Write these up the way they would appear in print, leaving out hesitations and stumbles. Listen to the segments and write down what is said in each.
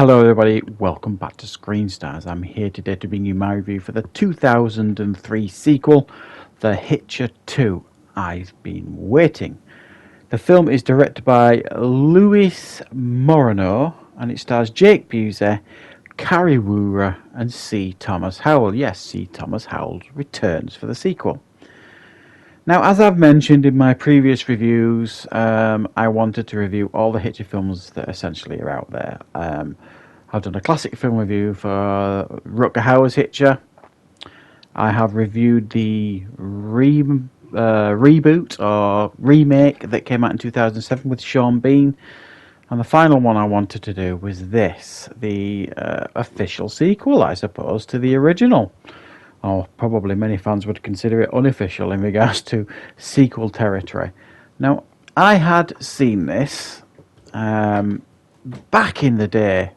Hello everybody, welcome back to Screenstars. I'm here today to bring you my review for the 2003 sequel, The Hitcher 2, I've Been Waiting. The film is directed by Luis Moreno and it stars Jake Busey, Carrie Woorer and C. Thomas Howell. Yes, C. Thomas Howell returns for the sequel. Now, as I've mentioned in my previous reviews, I wanted to review all the Hitcher films that essentially are out there. I've done a classic film review for Rutger Hauer's Hitcher. I have reviewed the reboot or remake that came out in 2007 with Sean Bean. And the final one I wanted to do was this, the official sequel, I suppose, to the original. Or probably many fans would consider it unofficial in regards to sequel territory. Now, I had seen this back in the day.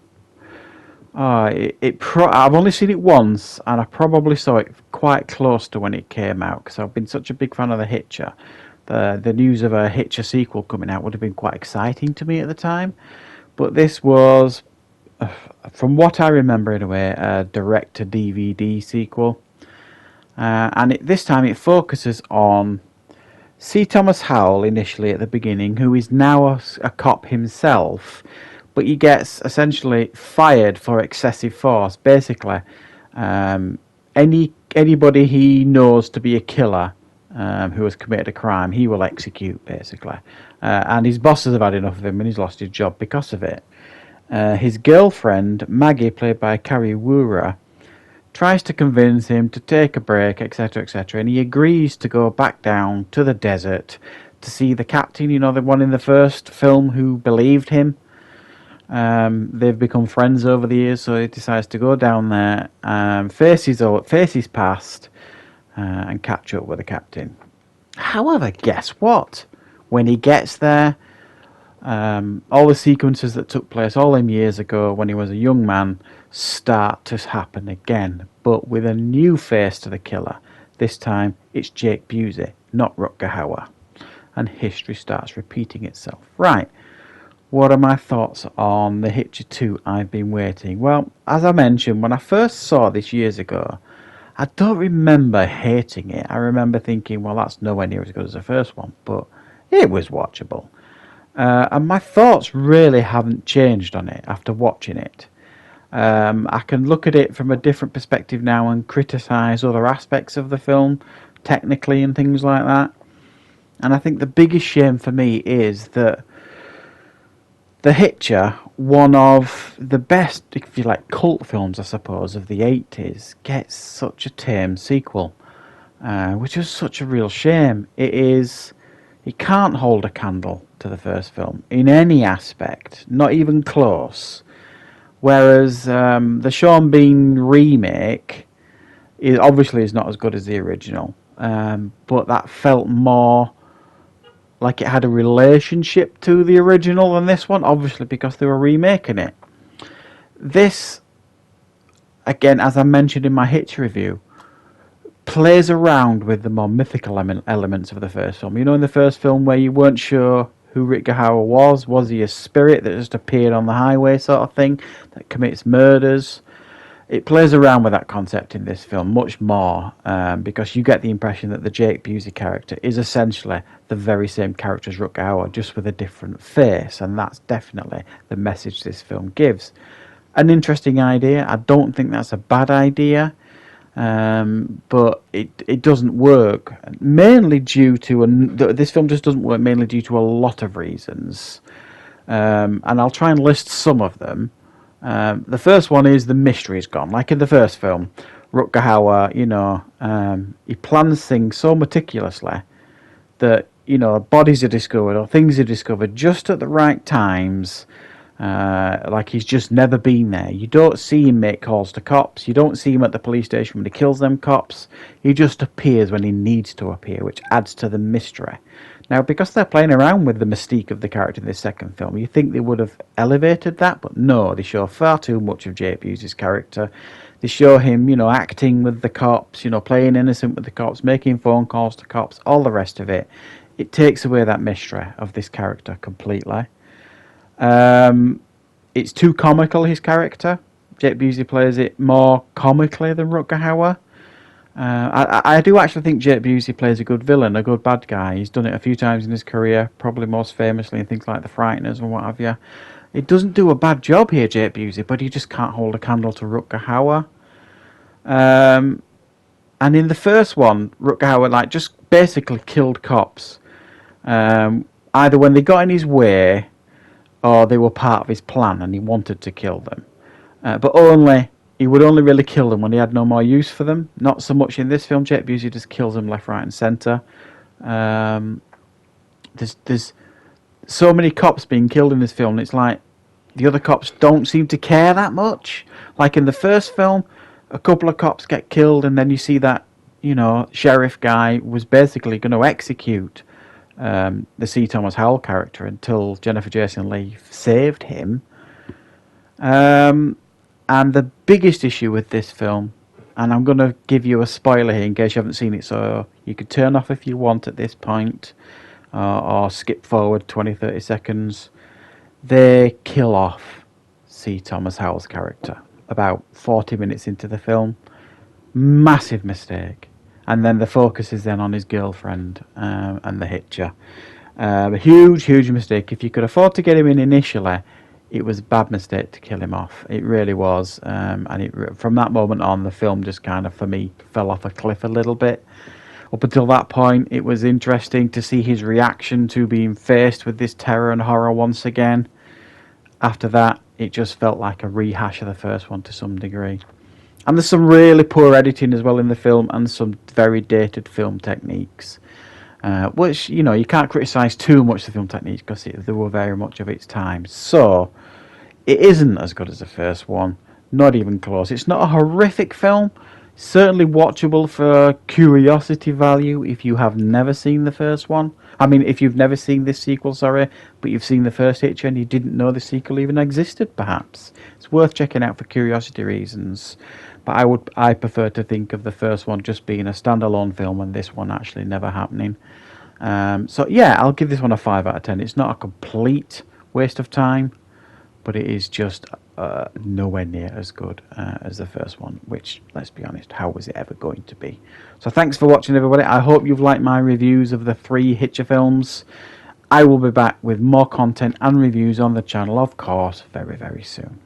I've only seen it once, and I probably saw it quite close to when it came out, because I've been such a big fan of the Hitcher. The news of a Hitcher sequel coming out would have been quite exciting to me at the time. But this was, from what I remember in a way, a direct-to-DVD sequel. And this time it focuses on C. Thomas Howell initially at the beginning, who is now a cop himself, but he gets essentially fired for excessive force. Basically, anybody he knows to be a killer who has committed a crime, he will execute, basically. And his bosses have had enough of him and he's lost his job because of it. His girlfriend, Maggie, played by Carrie Woorer, tries to convince him to take a break, etc., etc., and he agrees to go back down to the desert to see the captain, you know, the one in the first film who believed him. They've become friends over the years, so he decides to go down there, face his past, and catch up with the captain. However, guess what? When he gets there, all the sequences that took place all them years ago when he was a young man start to happen again, but with a new face to the killer. This time it's Jake Busey, not Rutger Hauer, and history starts repeating itself. Right, what are my thoughts on The Hitcher 2, I've Been Waiting? Well, as I mentioned, when I first saw this years ago, I don't remember hating it. I remember thinking, well, that's nowhere near as good as the first one, but it was watchable. And my thoughts really haven't changed on it after watching it. I can look at it from a different perspective now and criticise other aspects of the film, technically and things like that. And I think the biggest shame for me is that The Hitcher, one of the best, if you like, cult films, I suppose, of the 80s, gets such a tame sequel, which is such a real shame. It can't hold a candle to the first film in any aspect, not even close. Whereas the Sean Bean remake obviously is not as good as the original, but that felt more like it had a relationship to the original than this one, obviously because they were remaking it. This, again, as I mentioned in my Hitcher review, plays around with the more mythical elements of the first film. You know, in the first film where you weren't sure who Rutger Hauer was he a spirit that just appeared on the highway sort of thing, that commits murders? It plays around with that concept in this film much more, because you get the impression that the Jake Busey character is essentially the very same character as Rutger Hauer, just with a different face, and that's definitely the message this film gives. An interesting idea. I don't think that's a bad idea. But it doesn't work, mainly due to this film just doesn't work mainly due to a lot of reasons, and I'll try and list some of them. The first one is the mystery is gone. Like in the first film, Rutger Hauer, you know, he plans things so meticulously that, you know, bodies are discovered or things are discovered just at the right times. Like he's just never been there. You don't see him make calls to cops. You don't see him at the police station when he kills them cops. He just appears when he needs to appear, which adds to the mystery. Now, because they're playing around with the mystique of the character in this second film, you think they would have elevated that, but no, they show far too much of Jake Busey's character. They show him, you know, acting with the cops, you know, playing innocent with the cops, making phone calls to cops, all the rest of it. It takes away that mystery of this character completely. it's too comical, his character. Jake Busey plays it more comically than Rutger Hauer. I do actually think Jake Busey plays a good villain, a good bad guy. He's done it a few times in his career, probably most famously in things like The Frighteners and what have you. It doesn't do a bad job here, Jake Busey, but he just can't hold a candle to Rutger Hauer. And in the first one, Rutger Hauer just basically killed cops. Either when they got in his way, or they were part of his plan and he wanted to kill them. But he would only really kill them when he had no more use for them. Not so much in this film. Jake Busey just kills them left, right, and centre. There's so many cops being killed in this film. And it's like the other cops don't seem to care that much. Like in the first film, a couple of cops get killed, and then you see that sheriff guy was basically going to execute the C. Thomas Howell character until Jennifer Jason Leigh saved him. And the biggest issue with this film, and I'm going to give you a spoiler here in case you haven't seen it, so you could turn off if you want at this point, or skip forward 20-30 seconds. They kill off C. Thomas Howell's character about 40 minutes into the film. Massive mistake. And then the focus is then on his girlfriend and the Hitcher. A huge mistake. If you could afford to get him in initially, it was a bad mistake to kill him off. It really was. From that moment on, the film just kind of, for me, fell off a cliff a little bit. Up until that point, it was interesting to see his reaction to being faced with this terror and horror once again. After that, it just felt like a rehash of the first one to some degree. And there's some really poor editing as well in the film, and some very dated film techniques. Which, you can't criticise too much the film techniques because they were very much of its time. So, it isn't as good as the first one. Not even close. It's not a horrific film. Certainly watchable for curiosity value if you have never seen the first one. I mean, if you've never seen this sequel, but you've seen the first Hitcher and you didn't know the sequel even existed, perhaps. It's worth checking out for curiosity reasons. But I prefer to think of the first one just being a standalone film and this one actually never happening. So yeah, I'll give this one a 5 out of 10. It's not a complete waste of time, but it is just nowhere near as good as the first one, which, let's be honest, how was it ever going to be? So thanks for watching, everybody. I hope you've liked my reviews of the 3 Hitcher films. I will be back with more content and reviews on the channel, of course, very, very soon.